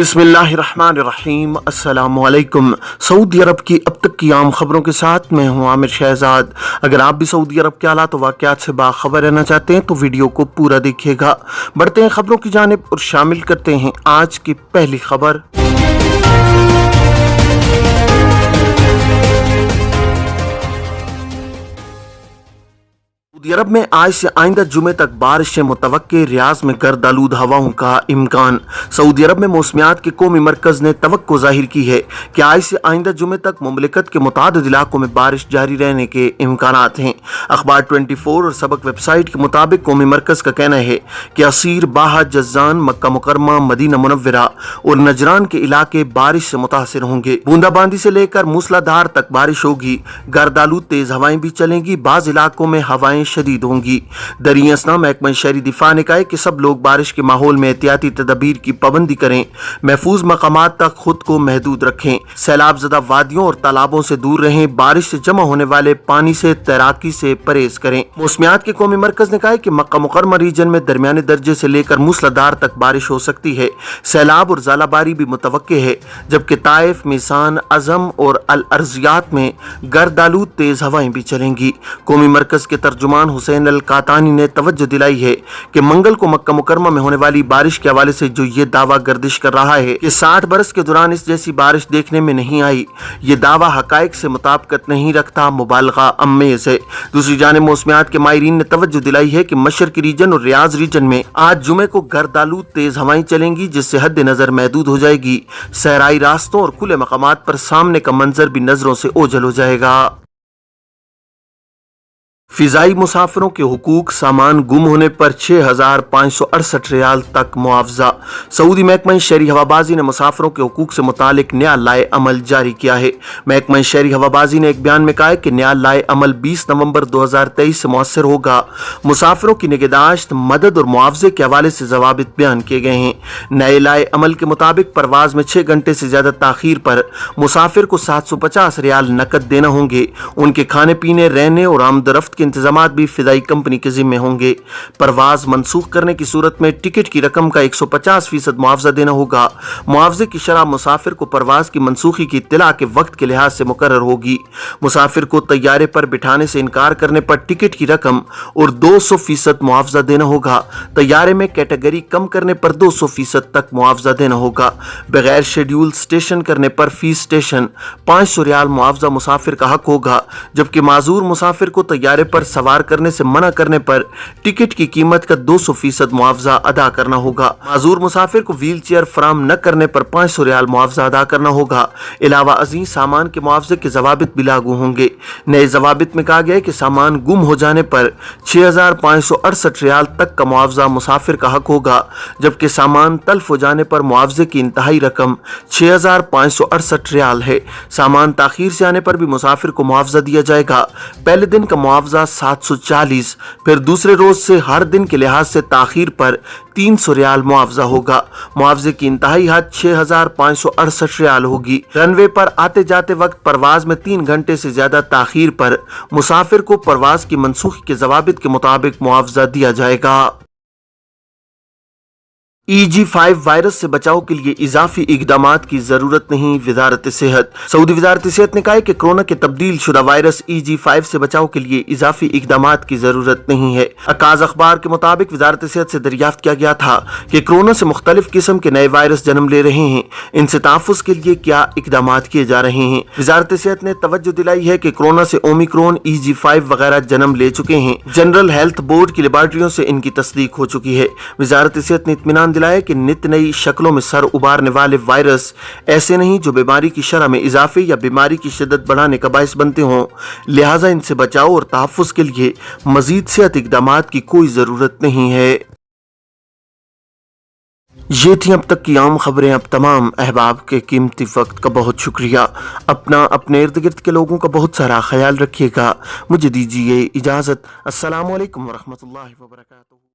बिस्मिल्लाहिर्रहमानिर्रहीम। अस्सलाम वालेकुम। सऊदी अरब की अब तक की आम खबरों के साथ मैं हूं आमिर शहजाद। अगर आप भी सऊदी अरब के हालात वाक़यात से बाखबर रहना चाहते हैं तो वीडियो को पूरा देखिएगा। बढ़ते हैं खबरों की जानिब और शामिल करते हैं आज की पहली खबर। सऊदी अरब में आज से आइंदा जुमे तक बारिश मुतवक्के, रियाज में गर्द आलूद हवाओं का इम्कान। सऊदी अरब में मौसमियात के कौमी मरकज ने तवक्को जाहिर की है कि आज से आइंदा जुमे तक मुमलिकत के मुतादिद इलाकों में बारिश जारी रहने के इम्कानात हैं। अखबार 24 और सबक वेबसाइट के मुताबिक कौमी मरकज का कहना है कि असीर, बाहा, जज्जान, मक्का मुकरमा, मदीना मुनव्वरा और नजरान के इलाके बारिश से मुतासिर होंगे। बूंदाबांदी से लेकर मूसलाधार तक बारिश होगी। गर्द आलूद तेज हवाएं भी चलेंगी। बाज इलाकों में हवाएं शदीद होंगी। दरियासना महकमा शहरी दिफा ने कहा है कि सब लोग बारिश के माहौल में एहतियाती तदबीर की पाबंदी करें, महफूज मकामात तक खुद को महदूद रखें, सैलाब ज़दा वादियों और तालाबों से दूर रहें, बारिश से जमा होने वाले पानी से तैराकी से परहेज करें। मौसमियात के कौमी मरकज ने कहा है कि मक्का मुकरमा रीजन में दरमियाने दर्जे से लेकर मूसलाधार तक बारिश हो सकती है। सैलाब और ज़ालाबारी भी मुतवक्के है, जबकि ताइफ, मिसान, अज़म और अल अर्जियात में गर्द आलूद तेज हवाएं भी चलेंगी। कौमी मरकज के तर्जुमान हुसैन अल कातानी ने तवज्जो दिलाई है कि मंगल को मक्का मुकरमा में होने वाली बारिश के हवाले से जो ये दावा गर्दिश कर रहा है कि 60 बरस के दौरान इस जैसी बारिश देखने में नहीं आई, ये दावा हकायक से मुताबिकत नहीं रखता, मुबालगा अम्मेज़ है। दूसरी जानिब मौसमियात के माहिरीन ने तवज्जो दिलाई है कि मशरकी रीजन और रियाज रीजन में आज जुमे को गर्द आलूद तेज हवाएं चलेंगी, जिससे हद नजर महदूद हो जाएगी। सहराई रास्तों और खुले मकामात पर सामने का मंजर भी नजरों से ओझल हो जाएगा। फिजाई मुसाफिरों के हुकूक, सामान गुम होने पर 6,568 रियाल तक मुआवजा। सऊदी महकमा शहरी हवाबाजी ने मुसाफिरों के हुकूक से मुतालिक नया लाए अमल जारी किया है। महकमा शहरी हवाबाजी ने एक बयान में कहा है कि नया लाए अमल 20 नवंबर 2023 से मुअस्सर होगा। मुसाफिरों की निगहदाश्त, मदद और मुआवजे के हवाले से जवाबित बयान किए गए हैं। नए लाए अमल के मुताबिक परवाज में 6 घंटे से ज्यादा ताखीर पर मुसाफिर को 750 रियाल नकद देना होंगे। उनके खाने पीने, रहने और आमदरफ्त इंतजामात भी फिजाई कंपनी के जिम्मे होंगे। परवाज मनसूख करने की सूरत में टिकट की रकम का 150% मुआवजा देना होगा। मुआवजे की शरह मुसाफिर को परवाज की मनसूखी की इत्तला के वक्त के लिहाज से मुकर्रर होगी। मुसाफिर को तैयारे पर बिठाने से इनकार करने पर टिकट की रकम और 200% मुआवजा देना होगा। तैयारे में कैटेगरी कम करने पर 200% तक मुआवजा देना होगा। बगैर शेड्यूल स्टेशन करने पर फी स्टेशन 500 रियाल मुआवजा मुसाफिर का हक होगा, जबकि माजूर मुसाफिर को तैयारे पर सवार करने से मना करने पर टिकट की कीमत का 200% मुआवजा अदा करना होगा। माजूर मुसाफिर को व्हील चेयर फराम न करने पर 500 रियाल मुआवजा अदा करना होगा। अलावा अजीज सामान के मुआवजे के जवाबित भी लागू होंगे। नए जवाबित में कहा गया है कि सामान गुम हो जाने पर 6,568 रियाल तक का मुआवजा मुसाफिर का हक होगा, जबकि सामान तल्फ हो जाने पर मुआवजे की इंतहाई रकम 6,568 रियाल है। सामान ताखीर से आने पर भी मुसाफिर को मुआवजा दिया जाएगा। पहले दिन का मुआवजा 740, फिर दूसरे रोज से हर दिन के लिहाज से ताखीर पर 300 रियाल मुआवजा होगा। मुआवजे की इंतहाई हद 6,568 रियाल होगी। रनवे पर आते जाते वक्त परवाज में 3 घंटे से ज्यादा ताखीर पर मुसाफिर को परवाज की मनसूखी के जवाबित के मुताबिक मुआवजा दिया जाएगा। EG5 वायरस से बचाव के लिए इजाफी इकदामात की जरूरत नहीं, वजारत सेहत। सऊदी वजारत सेहत ने कहा है कि कोरोना के तब्दील शुदा वायरस EG5 से बचाव के लिए इजाफी इकदामात की जरूरत नहीं है। अकाज अखबार के मुताबिक वजारत सेहत से दरियाफ्त किया गया था कि कोरोना से मुख्तलिफ किस्म के नए वायरस जन्म ले रहे हैं, इनसे तहफ़्फ़ुज़ के लिए क्या इकदामात किए जा रहे हैं। वजारत सेहत ने तवज्जो दिलाई है कि कोरोना से ओमिक्रॉन, EG5 वगैरह जन्म ले चुके हैं। जनरल हेल्थ बोर्ड की लेबॉर्टरियों से इनकी तस्दीक हो चुकी है। वजारत सेहत ने इत्मीनान दिलाया कि नित नई शक्लों में सर उबारने वाले वायरस ऐसे नहीं जो बीमारी की शरह में इजाफे या बीमारी की शिद्दत बढ़ाने का बायस बनते हों, लिहाजा इनसे बचाव और तहफ़्फ़ुज़ के लिए मजीद सेहत इक़दामात की कोई ज़रूरत नहीं है। ये थी अब तक की आम खबरें। अब तमाम अहबाब के कीमती वक्त का बहुत शुक्रिया। अपना, अपने इर्द गिर्द के लोगों का बहुत सारा ख्याल रखिएगा। मुझे दीजिए इजाज़त। अस्सलामु अलैकुम वरहमतुल्लाहि वबरकातुहू।